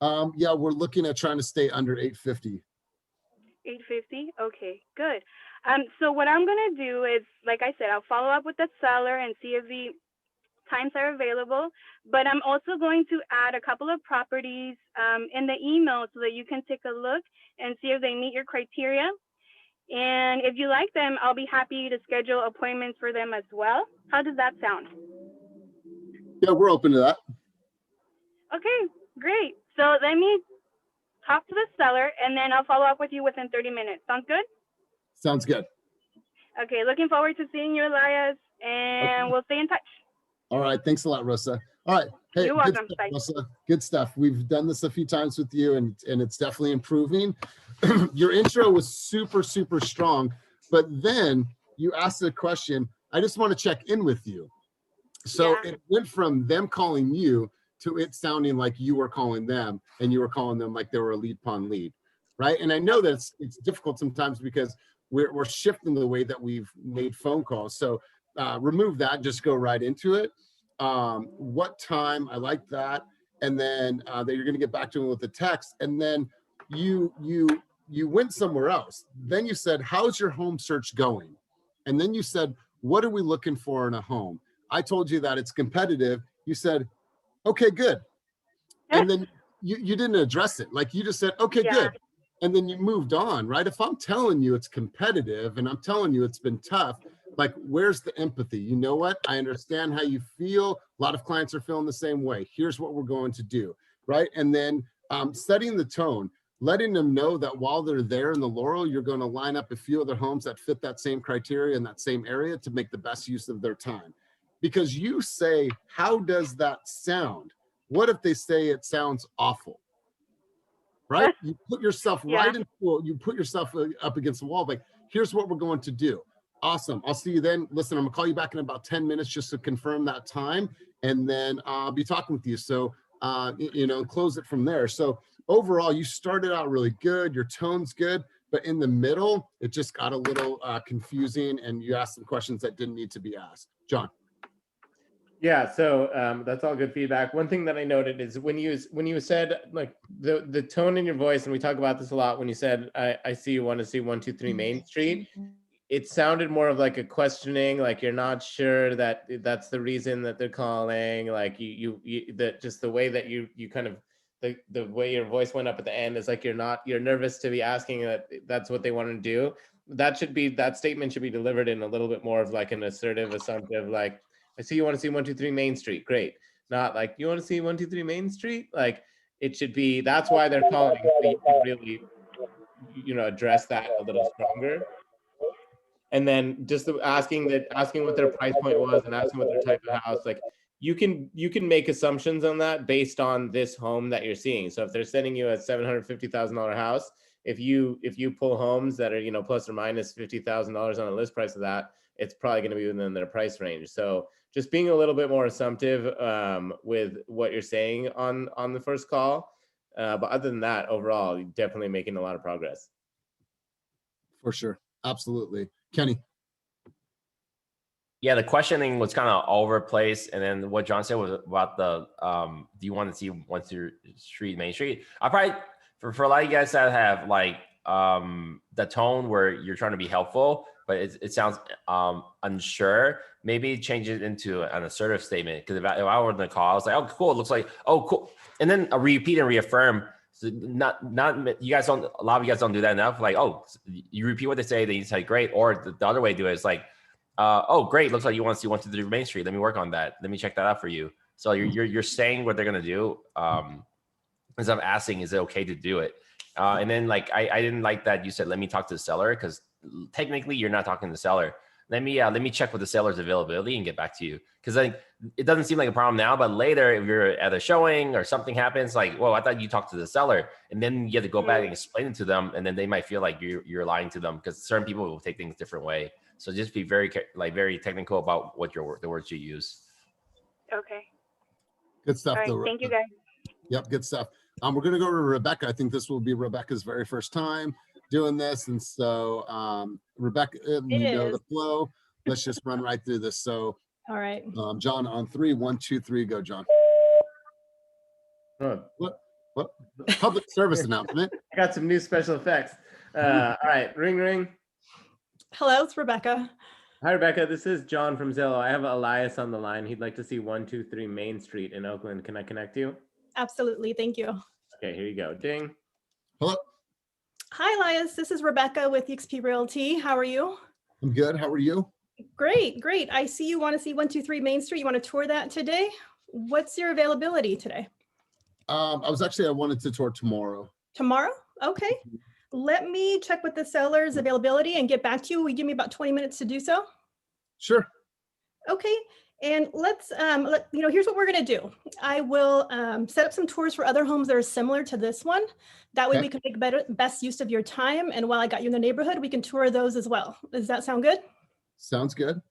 Yeah, we're looking at trying to stay under 850. 850. Okay, good. So what I'm gonna do is, like I said, I'll follow up with the seller and see if the times are available. But I'm also going to add a couple of properties in the email so that you can take a look and see if they meet your criteria. And if you like them, I'll be happy to schedule appointments for them as well. How does that sound? Yeah, we're open to that. Okay, great. So let me talk to the seller and then I'll follow up with you within 30 minutes. Sounds good? Sounds good. Okay, looking forward to seeing you, Elias, Okay. and we'll stay in touch. All right. Thanks a lot, Rosa. All right. Hey, You're good welcome. stuff, Bye. Rosa. Good stuff. We've done this a few times with you, and it's definitely improving. Your intro was super, super strong, but then you asked a question. I just want to check in with you. So Yeah. it went from them calling you to it sounding like you were calling them, and you were calling them like they were a lead upon lead, right? And I know that it's difficult sometimes because we're shifting the way that we've made phone calls. So remove that, just go right into it. What time? I like that. And then that you're going to get back to him with the text, and then you went somewhere else. Then you said, how's your home search going? And then you said, what are we looking for in a home? I told you that it's competitive. You said, okay, good. And then you didn't address it. Like you just said, okay, Yeah. good. And then you moved on, right? If I'm telling you it's competitive and I'm telling you it's been tough, like where's the empathy? You know what? I understand how you feel. A lot of clients are feeling the same way. Here's what we're going to do, right? And then setting the tone, letting them know that while they're there in the Laurel, you're going to line up a few other homes that fit that same criteria in that same area to make the best use of their time. Because you say, how does that sound? What if they say it sounds awful? Right? You put yourself Yeah. right into, you put yourself up against the wall. Like, here's what we're going to do. Awesome. I'll see you then. Listen, I'm gonna call you back in about 10 minutes just to confirm that time. And then I'll be talking with you. So, close it from there. So overall, you started out really good. Your tone's good. But in the middle, it just got a little confusing and you asked some questions that didn't need to be asked. John. Yeah, so that's all good feedback. One thing that I noted is when you said like the tone in your voice, and we talk about this a lot. When you said I see you want to see 123 Main Street, it sounded more of like a questioning, like you're not sure that that's the reason that they're calling. Like that just the way that you kind of the way your voice went up at the end is like you're nervous to be asking that that's what they want to do. That statement should be delivered in a little bit more of like an assertive, assumptive, like, I see you want to see 123 Main Street. Great. Not like, you want to see 123 Main Street? Like, it should be, that's why they're calling. So you can really, address that a little stronger. And then just asking what their price point was and asking what their type of house, like you can make assumptions on that based on this home that you're seeing. So if they're sending you a $750,000 house, if you pull homes that are, plus or minus $50,000 on a list price of that, it's probably going to be within their price range. So just being a little bit more assumptive with what you're saying on the first call. But other than that, overall, you're definitely making a lot of progress. For sure. Absolutely. Kenny. Yeah, the questioning was kind of all over the place. And then what John said was about the, do you want to see 123 Main Street? I probably, for a lot of you guys that have like the tone where you're trying to be helpful, but it sounds unsure, maybe change it into an assertive statement. Because if I were in the call, I was like, oh, cool. It looks like, oh, cool. And then repeat and reaffirm. So not you guys don't, a lot of you guys don't do that enough. Like, oh, you repeat what they say, then you say great. Or the other way to do it is like, oh, great. Looks like you want to see 123 Main Street. Let me work on that. Let me check that out for you. So you're saying what they're going to do. As I'm asking, is it okay to do it? And then like, I didn't like that you said, let me talk to the seller, because technically you're not talking to the seller. Let me check with the seller's availability and get back to you. Because like, it doesn't seem like a problem now, but later if you're at a showing or something happens, like, well, I thought you talked to the seller, and then you have to go back and explain it to them, and then they might feel like you're lying to them, because certain people will take things a different way. So just be very technical about what the words you use. Okay. Good stuff. All right. Thank you, guys. Yep. Good stuff. We're going to go to Rebecca. I think this will be Rebecca's very first time doing this. And so Rebecca, you know the flow. Let's just run right through this. So, all right. John, on 3, 1, 2, 3, go, John. What? What public service announcement? I got some new special effects. All right, ring, ring. Hello, it's Rebecca. Hi, Rebecca. This is John from Zillow. I have Elias on the line. He'd like to see 123 Main Street in Oakland. Can I connect you? Absolutely, thank you. Okay, here you go. Ding. Hello, Hi, Elias. This is Rebecca with EXP Realty. How are you? I'm good. How are you? Great, great. I see you want to see 123 Main Street. You want to tour that today? What's your availability today? I wanted to tour tomorrow. Tomorrow? Okay. Let me check with the seller's availability and get back to you. Will you give me about 20 minutes to do so? Sure. Okay. And let's, here's what we're going to do. I will set up some tours for other homes that are similar to this one. That way Okay. we can make best use of your time. And while I got you in the neighborhood, we can tour those as well. Does that sound good? Sounds good.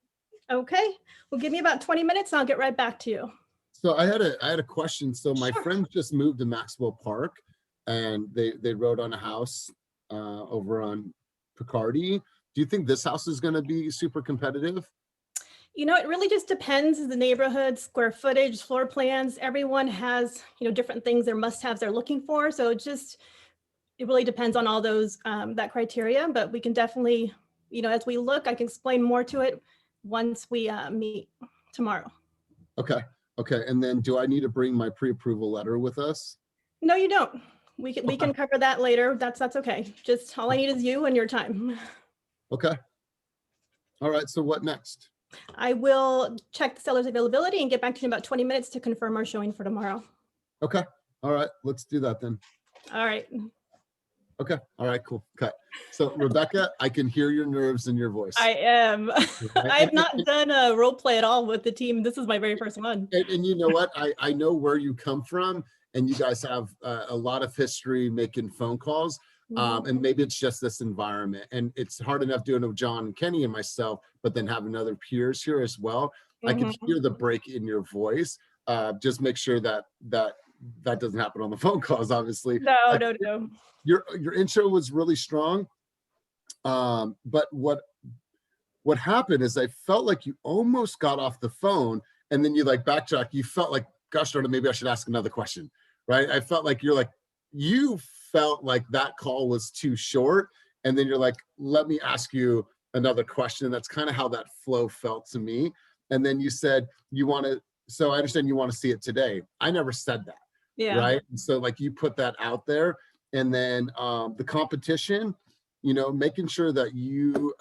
Okay. Well, give me about 20 minutes and I'll get right back to you. So I had a question. So my Sure. friends just moved to Maxwell Park, and they wrote on a house over on Picardy. Do you think this house is going to be super competitive? You know, it really just depends the neighborhood, square footage, floor plans. Everyone has, different things, their must-haves they're looking for. So it really depends on all those, that criteria, but we can definitely, as we look, I can explain more to it once we meet tomorrow. Okay. Okay. And then do I need to bring my pre-approval letter with us? No, you don't. We can cover that later. That's okay. Just all I need is you and your time. Okay. All right. So what next? I will check the seller's availability and get back to you in about 20 minutes to confirm our showing for tomorrow. Okay. All right. Let's do that then. All right. Okay. All right. Cool. Okay. So Rebecca, I can hear your nerves in your voice. I am. I've not done a role play at all with the team. This is my very first one. And you know what? I know where you come from, and you guys have a lot of history making phone calls. And maybe it's just this environment, and it's hard enough doing it with John and Kenny and myself, but then having other peers here as well. I can hear the break in your voice. Just make sure that doesn't happen on the phone calls, obviously. No. Your intro was really strong. But what happened is I felt like you almost got off the phone, and then you like backtrack. You felt like, gosh darn it, maybe I should ask another question, right? I felt like you felt like that call was too short, and then you're like, let me ask you another question. That's kind of how that flow felt to me. And then you said so I understand you want to see it today. I never said that. Yeah. Right. And so like you put that out there, and then the competition, making sure that you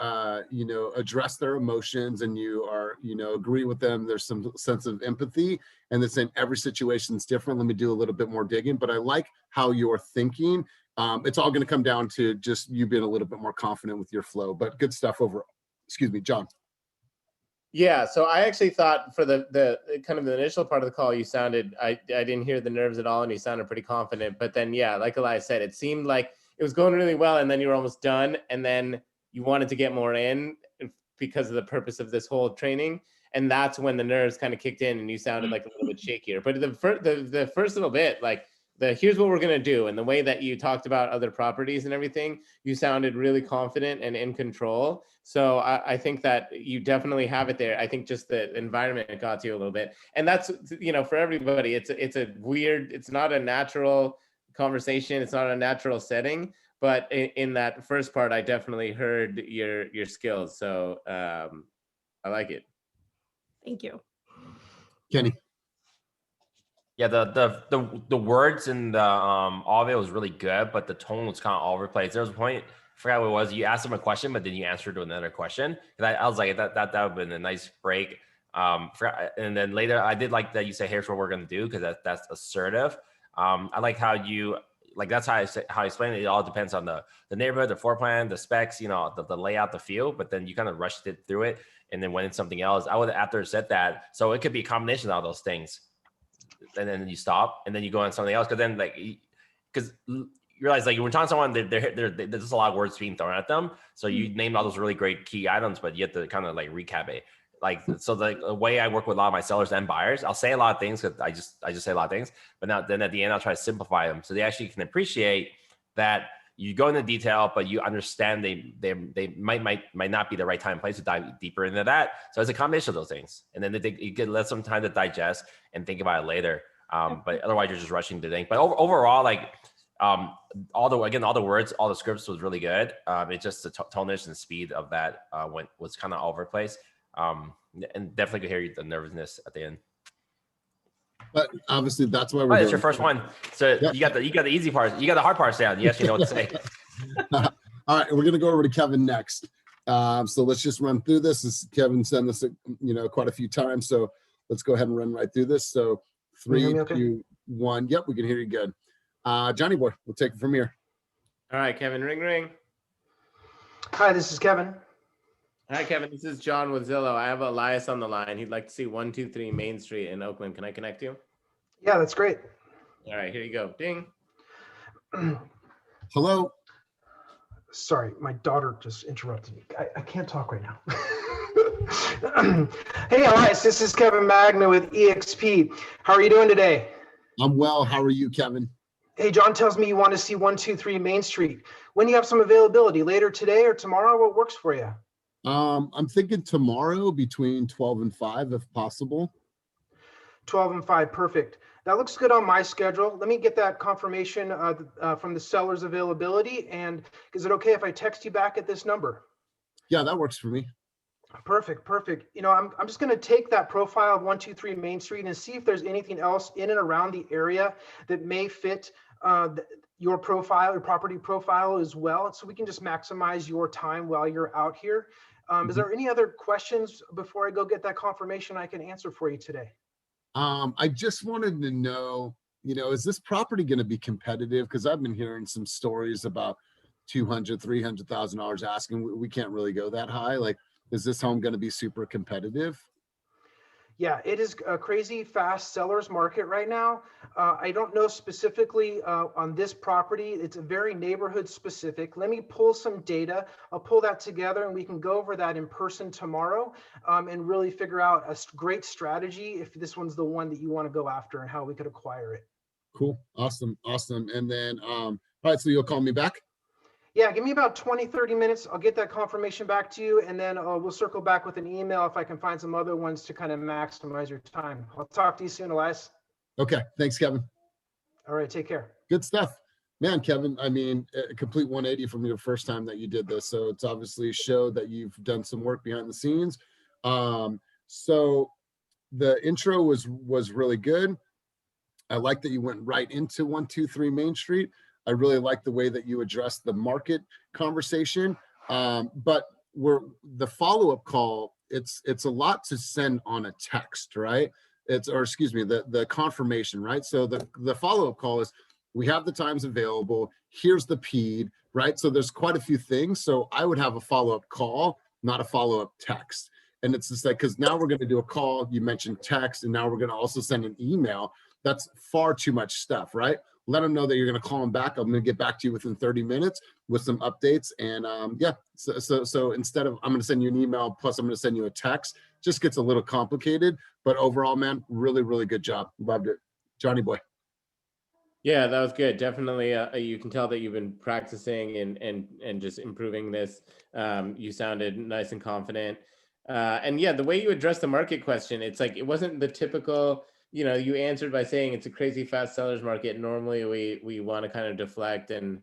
address their emotions, and you are, agree with them. There's some sense of empathy, and then saying every situation is different. Let me do a little bit more digging, but I like how you're thinking. It's all going to come down to just you being a little bit more confident with your flow, but good stuff overall. Excuse me, John. Yeah, so I actually thought for the kind of the initial part of the call, you sounded, I didn't hear the nerves at all, and you sounded pretty confident. But then, yeah, like Elias said, it seemed like it was going really well, and then you were almost done, and then you wanted to get more in because of the purpose of this whole training, and that's when the nerves kind of kicked in, and you sounded like a little bit shakier. But the first little bit, like here's what we're gonna do, and the way that you talked about other properties and everything, you sounded really confident and in control. So I think that you definitely have it there. I think just the environment got to you a little bit, and that's for everybody. It's not a natural conversation. It's not a natural setting. But in that first part, I definitely heard your skills. So I like it. Thank you. Kenny. Yeah, the words and the all of it was really good, but the tone was kind of all over the place. There was a point, I forgot what it was. You asked him a question, but then you answered to another question. And I was like, that would have been a nice break. And then later, I did like that you say, here's what we're gonna do, because that's assertive. I like how you that's how I explain it. It all depends on the neighborhood, the floor plan, the specs, the layout, the feel. But then you kind of rushed it through it, and then went into something else. I would have after said that. So it could be a combination of all those things. And then you stop, and then you go on something else. Because then, because you realize, like, when talking to someone, there's a lot of words being thrown at them. So you named all those really great key items, but you have to kind of like recap it. So the way I work with a lot of my sellers and buyers, I'll say a lot of things because I just say a lot of things. But then at the end, I'll try to simplify them so they actually can appreciate that you go into detail, but you understand they might not be the right time and place to dive deeper into that. So it's a combination of those things, and then you get let some time to digest and think about it later. But otherwise you're just rushing the thing. But overall, like all the words, all the scripts was really good. It's just the tonage and speed of that was kind of all over the place. And definitely could hear the nervousness at the end. But obviously that's why we're it's your first one. So you got the easy parts. You got the hard parts down. Yes, you know what to say. All right, we're gonna go over to Kevin next. So let's just run through this. Kevin sent this, quite a few times. So let's go ahead and run right through this. So 3, 2, 1. Yep, we can hear you good. Johnny boy, we'll take it from here. All right, Kevin, ring, ring. Hi, this is Kevin. Hi, Kevin. This is John with Zillow. I have Elias on the line. He'd like to see 123 Main Street in Oakland. Can I connect you? Yeah, that's great. All right, here you go. Ding. Hello. Sorry, my daughter just interrupted me. I can't talk right now. Hey, Elias, this is Kevin Magna with EXP. How are you doing today? I'm well. How are you, Kevin? Hey, John tells me you want to see 123 Main Street. When do you have some availability? Later today or tomorrow? What works for you? I'm thinking tomorrow between 12 and 5, if possible. 12 and 5, perfect. That looks good on my schedule. Let me get that confirmation from the seller's availability. And is it okay if I text you back at this number? Yeah, that works for me. Perfect, perfect. I'm just going to take that profile of 123 Main Street and see if there's anything else in and around the area that may fit your profile, your property profile as well. So we can just maximize your time while you're out here. Is there any other questions before I go get that confirmation I can answer for you today? I just wanted to know, is this property going to be competitive? Because I've been hearing some stories about $200,000, $300,000 asking. We can't really go that high. Like, is this home going to be super competitive? Yeah, it is a crazy fast seller's market right now. I don't know specifically on this property. It's a very neighborhood specific. Let me pull some data. I'll pull that together and we can go over that in person tomorrow and really figure out a great strategy if this one's the one that you want to go after and how we could acquire it. Cool. Awesome. And then, all right, so you'll call me back? Yeah, give me about 20, 30 minutes. I'll get that confirmation back to you, and then we'll circle back with an email if I can find some other ones to kind of maximize your time. I'll talk to you soon, Elias. Okay. Thanks, Kevin. All right. Take care. Good stuff. Man, Kevin, I mean, a complete 180 from your first time that you did this. So it's obviously showed that you've done some work behind the scenes. So the intro was really good. I like that you went right into 123 Main Street. I really like the way that you addressed the market conversation. But the follow-up call, it's a lot to send on a text, right? The confirmation, right? So the follow-up call is, we have the times available, here's the PED, right? So there's quite a few things. So I would have a follow-up call, not a follow-up text. And it's just like, because now we're going to do a call, you mentioned text, and now we're going to also send an email. That's far too much stuff, right? Let them know that you're going to call them back. I'm going to get back to you within 30 minutes with some updates. And so instead of, I'm going to send you an email, plus I'm going to send you a text, just gets a little complicated. But overall, man, really, really good job. Loved it. Johnny boy. Yeah, that was good. Definitely. You can tell that you've been practicing and just improving this. You sounded nice and confident. And yeah, the way you addressed the market question, it's like, it wasn't the typical, you answered by saying it's a crazy fast seller's market. Normally we want to kind of deflect and,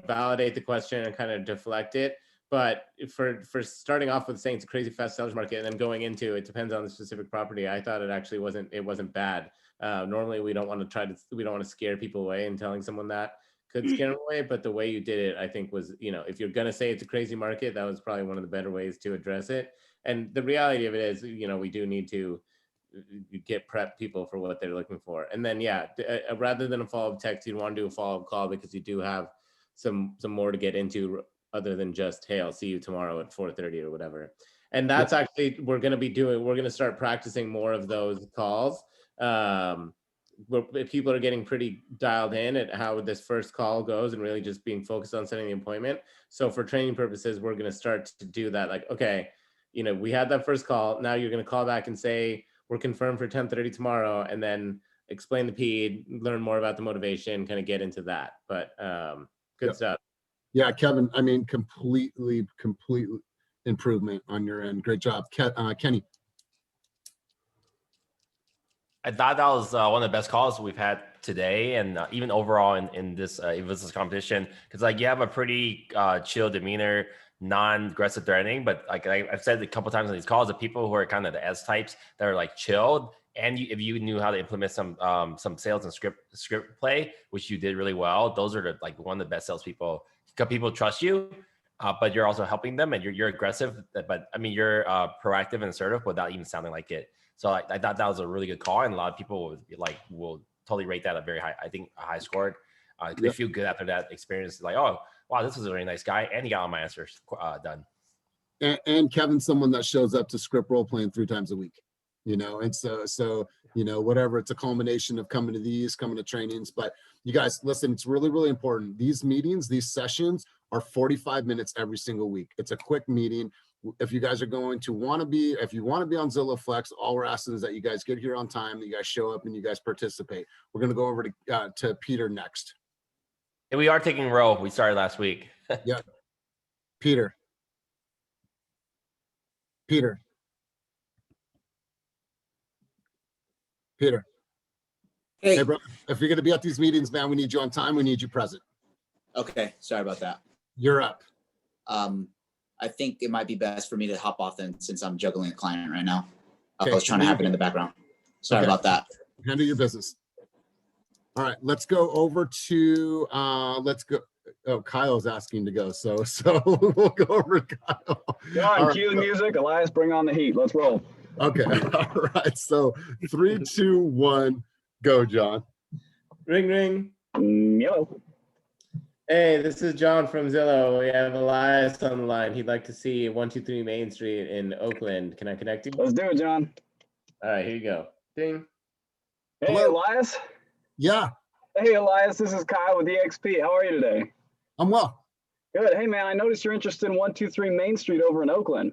validate the question and kind of deflect it. But for starting off with saying it's a crazy fast seller's market and then going into it depends on the specific property, I thought it actually wasn't bad. Normally we don't want to scare people away, and telling someone that could scare them away. But the way you did it, I think was, if you're going to say it's a crazy market, that was probably one of the better ways to address it. And the reality of it is, we do need to get prep people for what they're looking for. And then, rather than a follow-up text, you'd want to do a follow-up call, because you do have some more to get into other than just, hey, I'll see you tomorrow at 4:30 or whatever. And that's actually, we're going to start practicing more of those calls. Where people are getting pretty dialed in at how this first call goes and really just being focused on setting the appointment. So for training purposes, we're going to start to do that. Like, okay, we had that first call. Now you're going to call back and say, we're confirmed for 10:30 tomorrow, and then explain the PED, learn more about the motivation, kind of get into that. But good stuff. Yeah, Kevin, I mean, complete improvement on your end. Great job. Kenny. I thought that was one of the best calls we've had today, and even overall in this business competition, because like you have a pretty chill demeanor, non-aggressive threatening. But like I've said a couple times on these calls, the people who are kind of the S types that are like chilled, and if you knew how to implement some sales and script play, which you did really well, those are the, like one of the best salespeople. Because people trust you, but you're also helping them, and you're aggressive. But I mean, you're proactive and assertive without even sounding like it. So I thought that was a really good call, and a lot of people will totally rate that a very high. I think a high score. They feel good after that experience. Like, oh wow, this is a really nice guy, and he got all my answers done. And Kevin's someone that shows up to script role playing 3 times a week, you know, and so you know, whatever, it's a culmination of coming to trainings. But you guys, listen, it's really, really important. These meetings, these sessions are 45 minutes every single week. It's a quick meeting. If you guys are going to want to be, if you want to be on Zillow Flex, all we're asking is that you guys get here on time, that you guys show up and you guys participate. We're going to go over to Peter next. And we are taking row. We started last week. Yeah. Peter. Peter. Hey, bro, if you're going to be at these meetings, man, we need you on time. We need you present. Okay, sorry about that. You're up. I think it might be best for me to hop off then, since I'm juggling a client right now. Okay. I was trying to happen in the background. Sorry about that. Handle your business. All right, let's go over to Oh, Kyle's asking to go, so we'll go over to Kyle. John, cue the music. Elias, bring on the heat. Let's roll. Okay. All right. So 3, 2, 1, go, John. Ring, ring. Yellow. Hey, this is John from Zillow. We have Elias on the line. He'd like to see 123 Main Street in Oakland. Can I connect you? Let's do it, John. All right, here you go. Ding. Hey, Hello. Elias. Yeah, Hey, Elias. This is Kyle with EXP. How are you today? I'm well. Good. Hey, man, I noticed you're interested in 123 Main Street over in Oakland.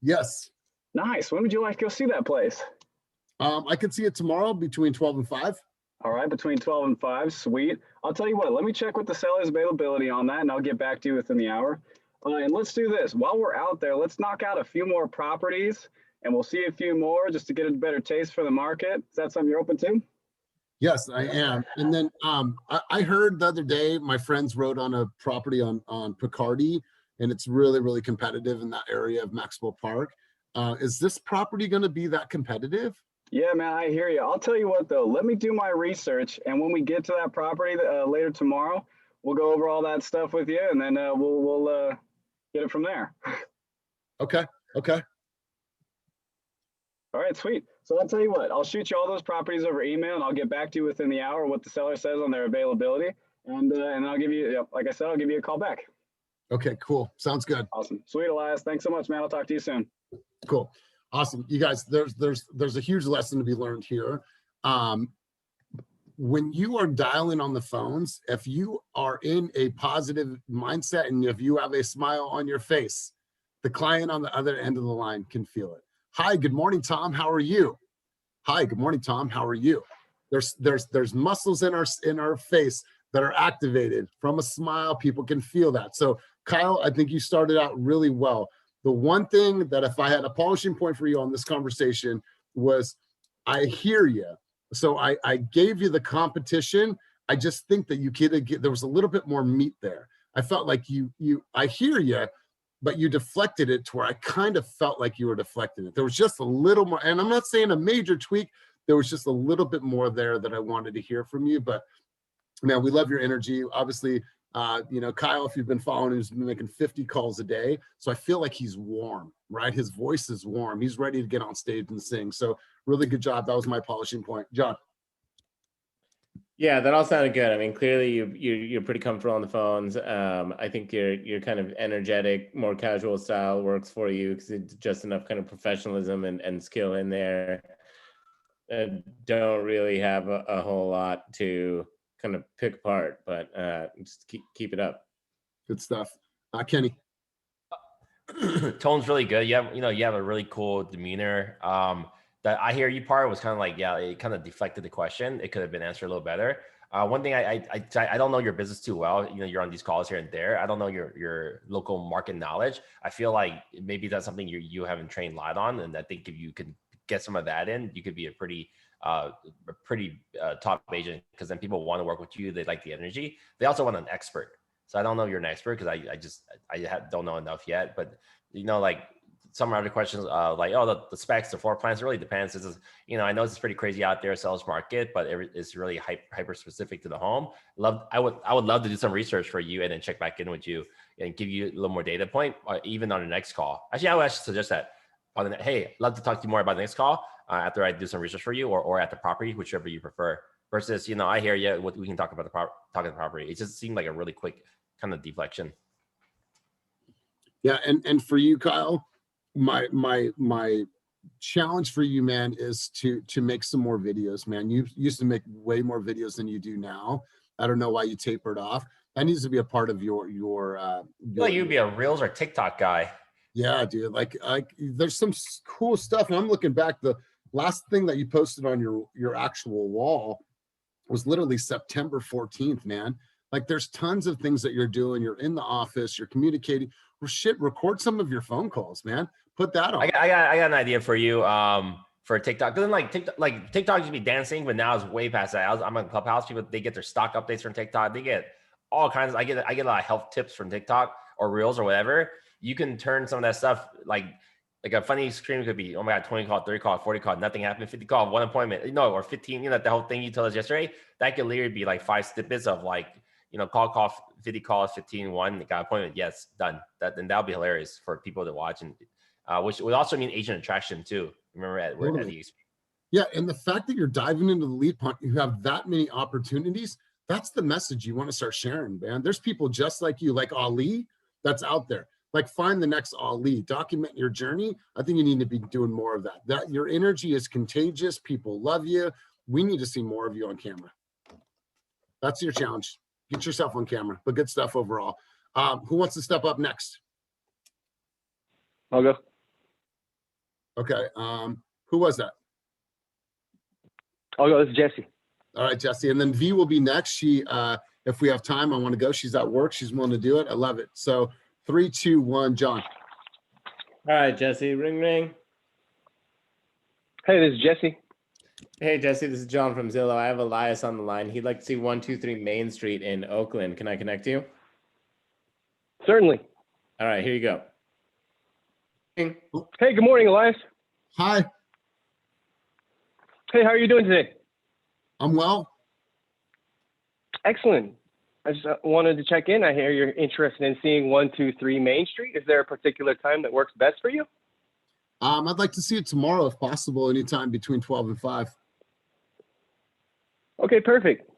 Yes. Nice. When would you like to go see that place? I could see it tomorrow between 12 and 5. All right, between 12 and 5. Sweet. I'll tell you what, let me check with the seller's availability on that, and I'll get back to you within the hour. And let's do this. While we're out there, let's knock out a few more properties, and we'll see a few more just to get a better taste for the market. Is that something you're open to? Yes, I am. And then I heard the other day my friends wrote on a property on Picardy, and it's really, really competitive in that area of Maxwell Park. Is this property going to be that competitive? Yeah, man, I hear you. I'll tell you what, though. Let me do my research, and when we get to that property later tomorrow, we'll go over all that stuff with you, and then we'll get it from there. Okay. All right, sweet. So I'll tell you what, I'll shoot you all those properties over email, and I'll get back to you within the hour what the seller says on their availability, and I'll give you, like I said, I'll give you a call back. Okay, cool. Sounds good. Awesome. Sweet, Elias. Thanks so much, man. I'll talk to you soon. Cool. Awesome. You guys, there's a huge lesson to be learned here. When you are dialing on the phones, if you are in a positive mindset and if you have a smile on your face, the client on the other end of the line can feel it. Hi, good morning, Tom. How are you? Hi, good morning, Tom. How are you? There's muscles in our face that are activated from a smile. People can feel that. So Kyle, I think you started out really well. The one thing that if I had a polishing point for you on this conversation was I hear you. So I gave you the competition. I just think that you there was a little bit more meat there. I felt like I hear you, but you deflected it to where I kind of felt like you were deflecting it. There was just a little more, and I'm not saying a major tweak. There was just a little bit more there that I wanted to hear from you. But man, we love your energy. Obviously, Kyle, if you've been following him, he's been making 50 calls a day. So I feel like he's warm, right? His voice is warm. He's ready to get on stage and sing. So really good job. That was my polishing point. John. Yeah, that all sounded good. I mean, clearly you're pretty comfortable on the phones. I think your kind of energetic, more casual style works for you because it's just enough kind of professionalism and skill in there. Don't really have a whole lot to kind of pick apart, but just keep it up. Good stuff. Kenny. Tone's really good. You have a really cool demeanor. That I hear you part was kind of like, yeah, it kind of deflected the question. It could have been answered a little better. One thing I don't know your business too well. You're on these calls here and there. I don't know your local market knowledge. I feel like maybe that's something you haven't trained a lot on, and I think if you can get some of that in, you could be a pretty a pretty top agent, because then people want to work with you. They like the energy. They also want an expert. So I don't know if you're an expert, because I don't know enough yet. But you know, like some other questions, like, oh, the specs, the floor plans, it really depends. This is, you know, I know it's pretty crazy out there, sales market, but it's really hyper specific to the home. I would love to do some research for you and then check back in with you and give you a little more data point, even on the next call. Actually, I would actually suggest that. Hey, love to talk to you more about the next call after I do some research for you, or at the property, whichever you prefer. Versus, you know, I hear you, we can talk about the property. It just seemed like a really quick kind of deflection. Yeah, and for you, Kyle, my challenge for you, man, is to make some more videos, man. You used to make way more videos than you do now. I don't know why you tapered off. That needs to be a part of your Well, you'd be a Reels or TikTok guy. Yeah, dude. Like there's some cool stuff. And I'm looking back, the last thing that you posted on your actual wall was literally September 14th, man. Like there's tons of things that you're doing. You're in the office, you're communicating. Well, shit, record some of your phone calls, man. Put that on. I got an idea for you for TikTok. Doesn't like TikTok used to be dancing, but now it's way past that. I'm on Clubhouse. People, they get their stock updates from TikTok. They get all kinds of, I get a lot of health tips from TikTok or Reels or whatever. You can turn some of that stuff, like a funny screen could be, oh my God, 20 call, 30 call, 40 call, nothing happened, 50 call, one appointment, you know, or 15, you know, the whole thing you told us yesterday, that could literally be like 5 snippets of like, you know, call, 50 calls, 15, 1, got appointment, yes, done. Then that'll be hilarious for people to watch, and which would also mean agent attraction too. Remember at the EXP. Yeah, and the fact that you're diving into the lead punt, you have that many opportunities, that's the message you want to start sharing, man. There's people just like you, like Ali, that's out there. Like find the next Ali, document your journey. I think you need to be doing more of that. That your energy is contagious. People love you. We need to see more of you on camera. That's your challenge. Get yourself on camera, but good stuff overall. Who wants to step up next? I'll go. Okay. Who was that? I'll go. This is Jesse. All right, Jesse. And then V will be next. She, if we have time, I want to go. She's at work. She's willing to do it. I love it. So 3, 2, 1, John. All right, Jesse, ring, ring. Hey, this is Jesse. Hey, Jesse, this is John from Zillow. I have Elias on the line. He'd like to see 123 Main Street in Oakland. Can I connect you? Certainly. All right, here you go. Hey, good morning, Elias. Hi. Hey, how are you doing today? I'm well. Excellent. I just wanted to check in. I hear you're interested in seeing 123 Main Street. Is there a particular time that works best for you? I'd like to see it tomorrow if possible, anytime between 12 and 5. Okay, perfect.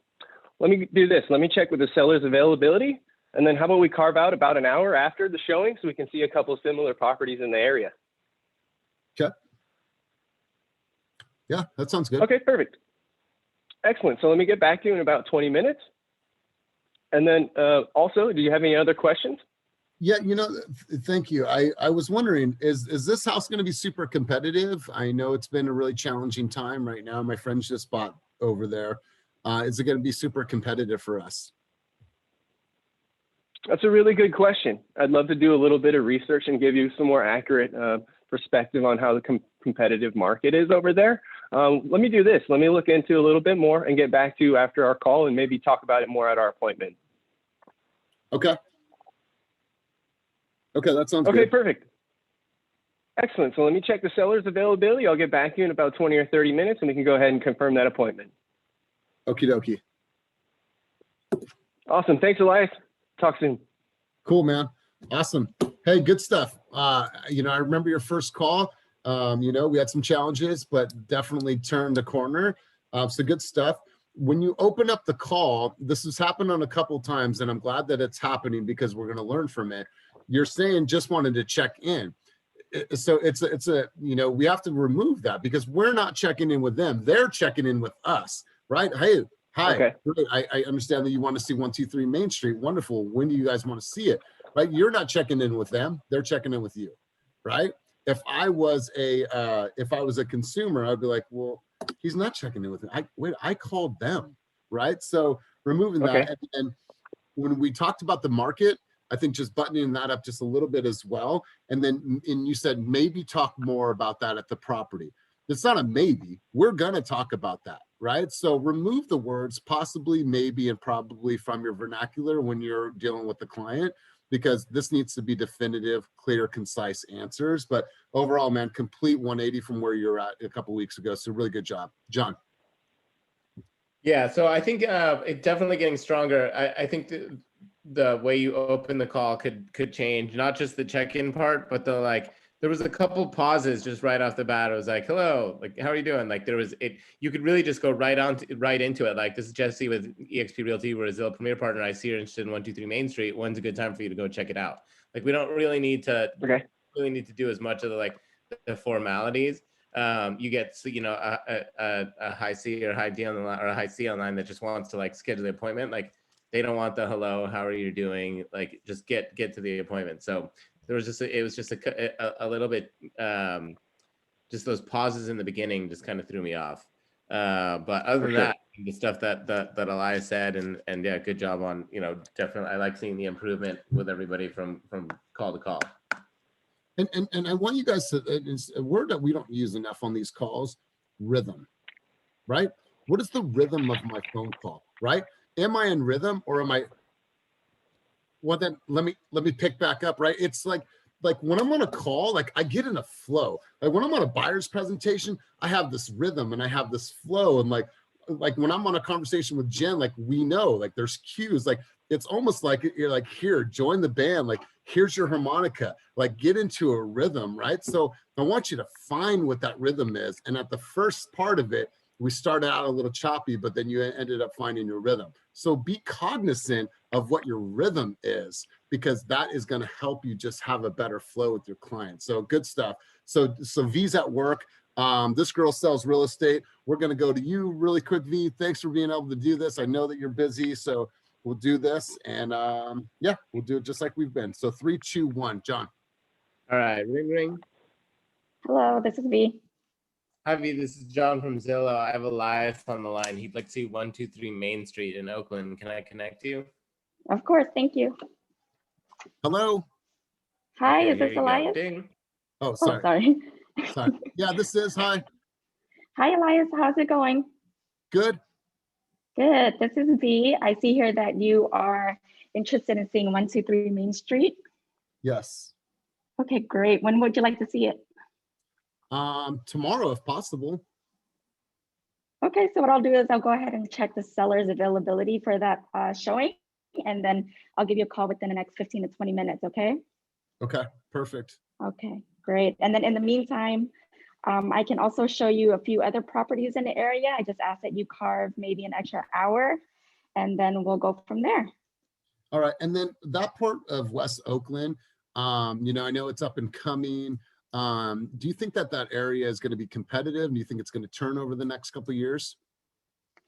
Let me do this. Let me check with the seller's availability. And then how about we carve out about an hour after the showing so we can see a couple of similar properties in the area? Okay. Yeah, that sounds good. Okay, perfect. Excellent. So let me get back to you in about 20 minutes. And then also, do you have any other questions? Yeah, you know, thank you. I was wondering, is this house going to be super competitive? I know it's been a really challenging time right now. My friends just bought over there. Is it going to be super competitive for us? That's a really good question. I'd love to do a little bit of research and give you some more accurate perspective on how the competitive market is over there. Let me do this. Let me look into a little bit more and get back to you after our call and maybe talk about it more at our appointment. Okay. Okay, that sounds good. Okay, perfect. Excellent. So let me check the seller's availability. I'll get back to you in about 20 or 30 minutes and we can go ahead and confirm that appointment. Okie dokie. Awesome. Thanks, Elias. Talk soon. Cool, man. Awesome. Hey, good stuff. You know, I remember your first call. You know, we had some challenges, but definitely turned a corner. So good stuff. When you open up the call, this has happened on a couple of times, and I'm glad that it's happening because we're going to learn from it. You're saying just wanted to check in. So it's a, you know, we have to remove that because we're not checking in with them. They're checking in with us, right? Hey, hi. Okay. I understand that you want to see 123 Main Street. Wonderful. When do you guys want to see it? Right? You're not checking in with them. They're checking in with you, right? If I was a consumer, I'd be like, well, he's not checking in with me. I called them, right? So removing that. And when we talked about the market, I think just buttoning that up just a little bit as well. And then, and you said maybe talk more about that at the property. It's not a maybe. We're going to talk about that, right? So remove the words possibly, maybe, and probably from your vernacular when you're dealing with the client, because this needs to be definitive, clear, concise answers. But overall, man, complete 180 from where you're at a couple weeks ago. So really good job, John. Yeah, so I think it's definitely getting stronger. I think the way you open the call could change, not just the check-in part, but there was a couple pauses just right off the bat. It was like, hello, like, how are you doing? Like you could really just go right into it. Like, this is Jesse with EXP Realty. We're a Zillow Premier partner. I see you're interested in 123 Main Street. When's a good time for you to go check it out? Like, we don't really need to do as much of the formalities. You get, a high C or high D on the line, or a high C online that just wants to like schedule the appointment. Like, they don't want the hello, how are you doing? Like, just get to the appointment. So there was it was just a little bit, just those pauses in the beginning just kind of threw me off. But other than that, the stuff that Elias said, and yeah, good job on, definitely, I like seeing the improvement with everybody from call to call. And I want you guys to, it's a word that we don't use enough on these calls, rhythm, right? What is the rhythm of my phone call, right? Am I in rhythm, or am I, well, then let me pick back up, right? It's like when I'm on a call, like I get in a flow. Like when I'm on a buyer's presentation, I have this rhythm and I have this flow. And like when I'm on a conversation with Jen, like we know, like there's cues, like it's almost like you're like, here, join the band. Like, here's your harmonica, like get into a rhythm, right? So I want you to find what that rhythm is. And at the first part of it, we started out a little choppy, but then you ended up finding your rhythm. So be cognizant of what your rhythm is, because that is going to help you just have a better flow with your clients. So good stuff. So V's at work. This girl sells real estate. We're going to go to you really quick, V. Thanks for being able to do this. I know that you're busy, so we'll do this. And yeah, we'll do it just like we've been. So 3, 2, 1, John. All right, ring, ring. Hello, this is V. Hi, V. This is John from Zillow. I have Elias on the line. He'd like to see 123 Main Street in Oakland. Can I connect you? Of course, thank you. Hello. Hi, Okay, is this Elias? Ding. Oh, sorry. Oh, sorry. Sorry. Yeah, this is, hi. Hi, Elias. How's it going? Good. Good. This is V. I see here that you are interested in seeing 123 Main Street. Yes. Okay, great. When would you like to see it? Tomorrow, if possible. Okay, so what I'll do is I'll go ahead and check the seller's availability for that showing, and then I'll give you a call within the next 15 to 20 minutes, okay? Okay, perfect. Okay, great. And then in the meantime, I can also show you a few other properties in the area. I just ask that you carve maybe an extra hour, and then we'll go from there. All right, and then that part of West Oakland, I know it's up and coming. Do you think that area is going to be competitive? Do you think it's going to turn over the next couple of years?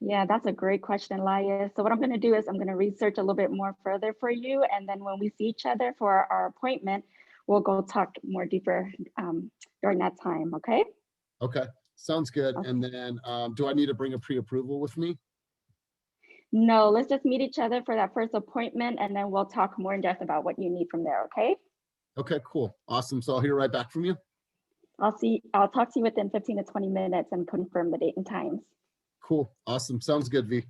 Yeah, that's a great question, Elias. So what I'm going to do is I'm going to research a little bit more further for you. And then when we see each other for our appointment, we'll go talk more deeper during that time. Okay. Okay. Sounds good. Okay. And then do I need to bring a pre-approval with me? No, let's just meet each other for that first appointment, and then we'll talk more in depth about what you need from there. Okay. Okay, cool. Awesome. So I'll hear right back from you. I'll talk to you within 15 to 20 minutes and confirm the date and times. Cool. Awesome. Sounds good, V.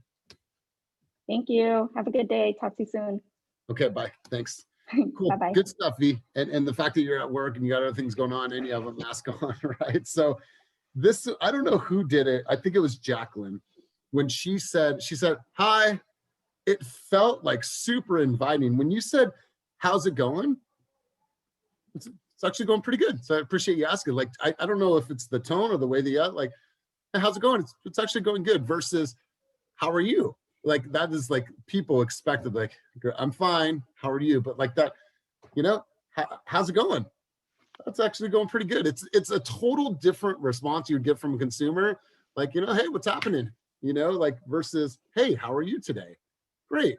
Thank you. Have a good day. Talk to you soon. Okay, bye. Thanks. Cool. Bye-bye. Good stuff, V. And the fact that you're at work and you got other things going on, and you have a mask on, right? So this, I don't know who did it. I think it was Jacqueline. When she said, hi, it felt like super inviting. When you said, how's it going? It's actually going pretty good. So I appreciate you asking. Like, I don't know if it's the tone or the way that like, hey, how's it going? It's actually going good versus how are you? Like, that is like people expected, like, I'm fine. How are you? But like that, how's it going? It's actually going pretty good. It's a total different response you would get from a consumer. Like, hey, what's happening? Like versus, hey, how are you today? Great.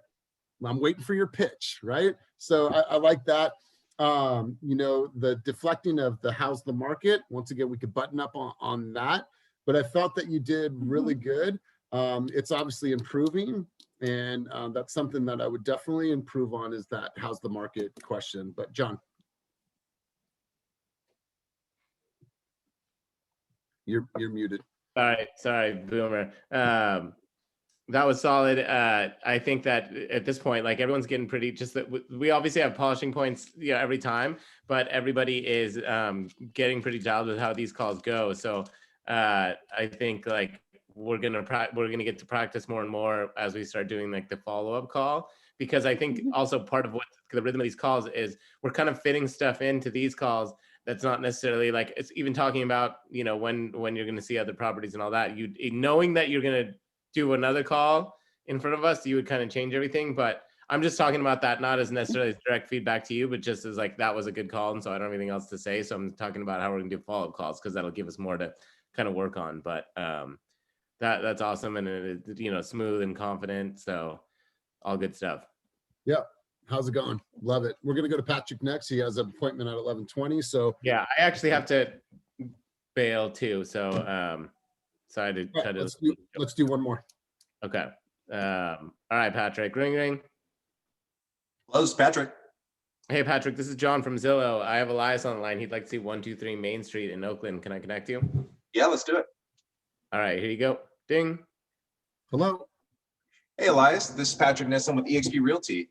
I'm waiting for your pitch, right? So I like that. The deflecting of the how's the market, once again, we could button up on that, but I felt that you did really good. It's obviously improving, and that's something that I would definitely improve on, is that how's the market question. But John. You're muted. All right, sorry, Boomer. That was solid. I think that at this point, like everyone's getting pretty, just that we obviously have polishing points, every time, but everybody is getting pretty dialed with how these calls go. So I think like we're gonna get to practice more and more as we start doing like the follow-up call, because I think also part of what the rhythm of these calls is we're kind of fitting stuff into these calls that's not necessarily like, it's even talking about, when you're going to see other properties and all that, you knowing that you're going to do another call in front of us, you would kind of change everything. But I'm just talking about that, not as necessarily direct feedback to you, but just as like, that was a good call. And so I don't have anything else to say. So I'm talking about how we're gonna do follow-up calls, because that'll give us more to kind of work on. But that's awesome. And it, smooth and confident. So all good stuff. Yeah. How's it going? Love it. We're going to go to Patrick next. He has an appointment at 11:20. So yeah, I actually have to bail too. So sorry to cut it. Let's do one more. Okay. All right, Patrick. Ring, ring. Hello, it's Patrick. Hey, Patrick. This is John from Zillow. I have Elias on the line. He'd like to see 123 Main Street in Oakland. Can I connect you? Yeah, let's do it. All right, here you go. Ding. Hello. Hey, Elias. This is Patrick Nissen with EXP Realty.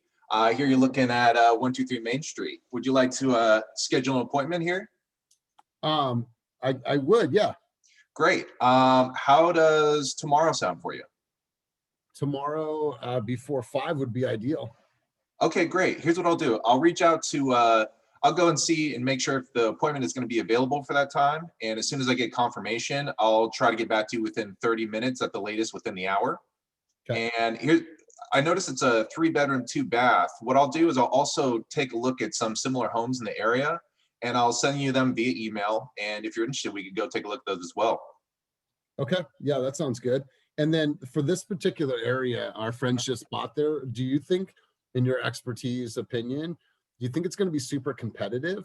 Here you're looking at 123 Main Street. Would you like to schedule an appointment here? I would, yeah. Great. How does tomorrow sound for you? Tomorrow before 5 would be ideal. Okay, great. Here's what I'll do. I'll reach out to, I'll go and see and make sure if the appointment is going to be available for that time. And as soon as I get confirmation, I'll try to get back to you within 30 minutes at the latest, within the hour. Okay. And here, I noticed it's a 3-bedroom, 2-bath. What I'll do is I'll also take a look at some similar homes in the area, and I'll send you them via email. And if you're interested, we could go take a look at those as well. Okay. Yeah, that sounds good. And then for this particular area, our friends just bought there. Do you think, in your expertise opinion, do you think it's going to be super competitive?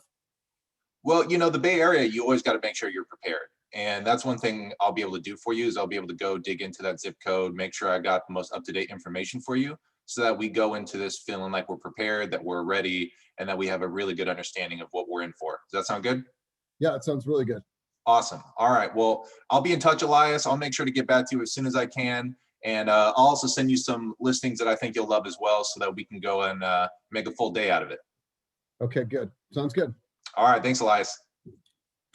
Well, the Bay Area, you always got to make sure you're prepared. And that's one thing I'll be able to do for you, is I'll be able to go dig into that zip code, make sure I got the most up-to-date information for you, so that we go into this feeling like we're prepared, that we're ready, and that we have a really good understanding of what we're in for. Does that sound good? Yeah, it sounds really good. Awesome. All right. Well, I'll be in touch, Elias. I'll make sure to get back to you as soon as I can. And I'll also send you some listings that I think you'll love as well, so that we can go and make a full day out of it. Okay, good. Sounds good. All right. Thanks, Elias.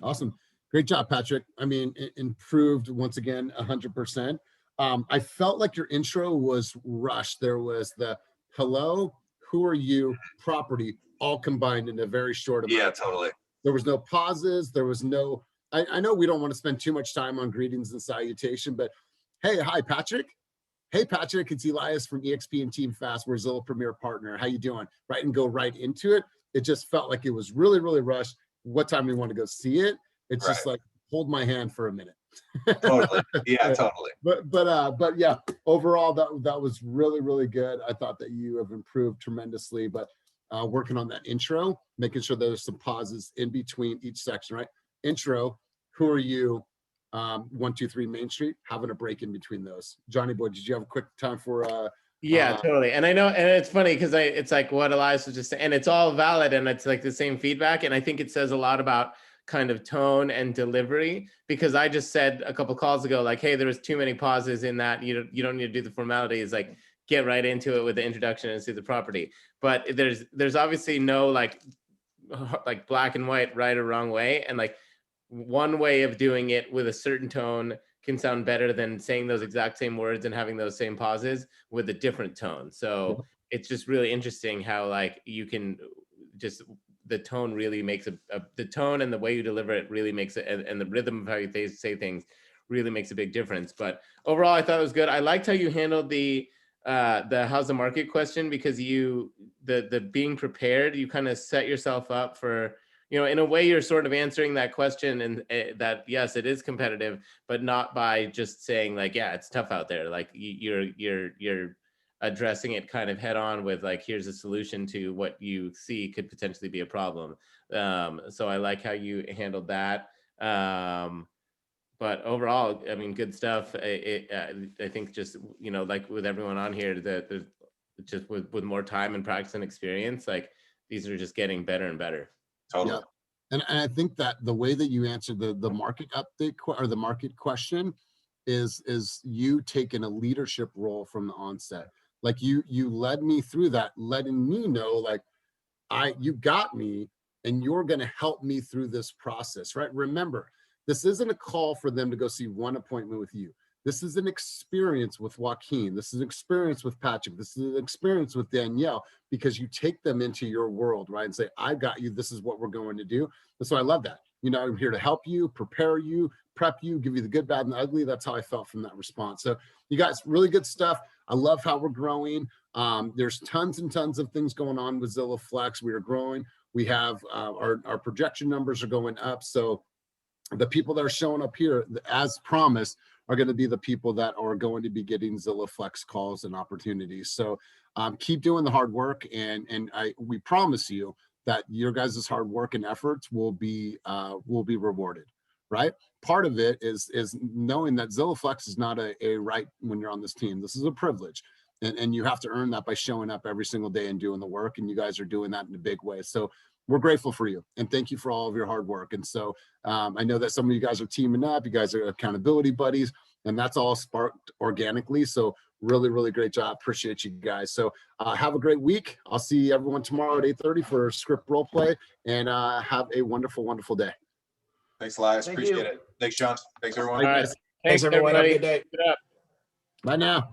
Awesome. Great job, Patrick. I mean, improved once again, 100%. I felt like your intro was rushed. There was the hello, who are you, property, all combined in a very short amount. Yeah, totally. There was no pauses. There was no, I know we don't want to spend too much time on greetings and salutation, but hey, hi, Patrick. Hey, Patrick, it's Elias from EXP and Team Fast. We're Zillow Premier Partner. How you doing? Right, and go right into it. It just felt like it was really, really rushed. What time do you want to go see it? It's just like, hold my hand for a minute. Totally. Yeah, totally. But yeah, overall, that was really, really good. I thought that you have improved tremendously, but working on that intro, making sure there's some pauses in between each section, right? Intro, who are you? 123 Main Street, having a break in between those. Johnny boy, did you have a quick time for yeah, totally. And I know, and it's funny because it's like what Elias was just saying, and it's all valid, and it's like the same feedback. And I think it says a lot about kind of tone and delivery, because I just said a couple calls ago, like, hey, there was too many pauses in that. You don't need to do the formalities, like get right into it with the introduction and see the property. But there's obviously no like black and white, right or wrong way. And like one way of doing it with a certain tone can sound better than saying those exact same words and having those same pauses with a different tone. So it's just really interesting how like you can just, the tone really makes the tone and the way you deliver it really makes it, and the rhythm of how you say things really makes a big difference. But overall, I thought it was good. I liked how you handled the how's the market question, because the being prepared, you kind of set yourself up for, in a way you're sort of answering that question, and that, yes, it is competitive, but not by just saying like, yeah, it's tough out there. Like you're addressing it kind of head on with like, here's a solution to what you see could potentially be a problem. So I like how you handled that. But overall, I mean, good stuff. I think just, like with everyone on here, that just with more time and practice and experience, like these are just getting better and better. Totally. Yeah. And I think that the way that you answered the market update or the market question is you taking a leadership role from the onset. Like you led me through that, letting me know like you got me and you're going to help me through this process, right? Remember, this isn't a call for them to go see one appointment with you. This is an experience with Joaquin. This is an experience with Patrick. This is an experience with Danielle, because you take them into your world, right? And say, I got you. This is what we're going to do. And so I love that. You know, I'm here to help you, prepare you, prep you, give you the good, bad, and the ugly. That's how I felt from that response. So you guys, really good stuff. I love how we're growing. There's tons and tons of things going on with Zillow Flex. We are growing. We have our projection numbers are going up. So the people that are showing up here, as promised, are going to be the people that are going to be getting Zillow Flex calls and opportunities. So keep doing the hard work, and we promise you that your guys' hard work and efforts will be rewarded, right? Part of it is knowing that Zillow Flex is not a right when you're on this team. This is a privilege, and you have to earn that by showing up every single day and doing the work, and you guys are doing that in a big way. So we're grateful for you, and thank you for all of your hard work. And so I know that some of you guys are teaming up, you guys are accountability buddies, and that's all sparked organically. So really, really great job. Appreciate you guys. So have a great week. I'll see everyone tomorrow at 8:30 for script role play, and have a wonderful, wonderful day. Thanks, Elias. Thank Appreciate you. it. Thanks, John. Thanks, everyone. All right. Thanks, Thanks, everyone. Have a everybody. good day. Good up. Bye now.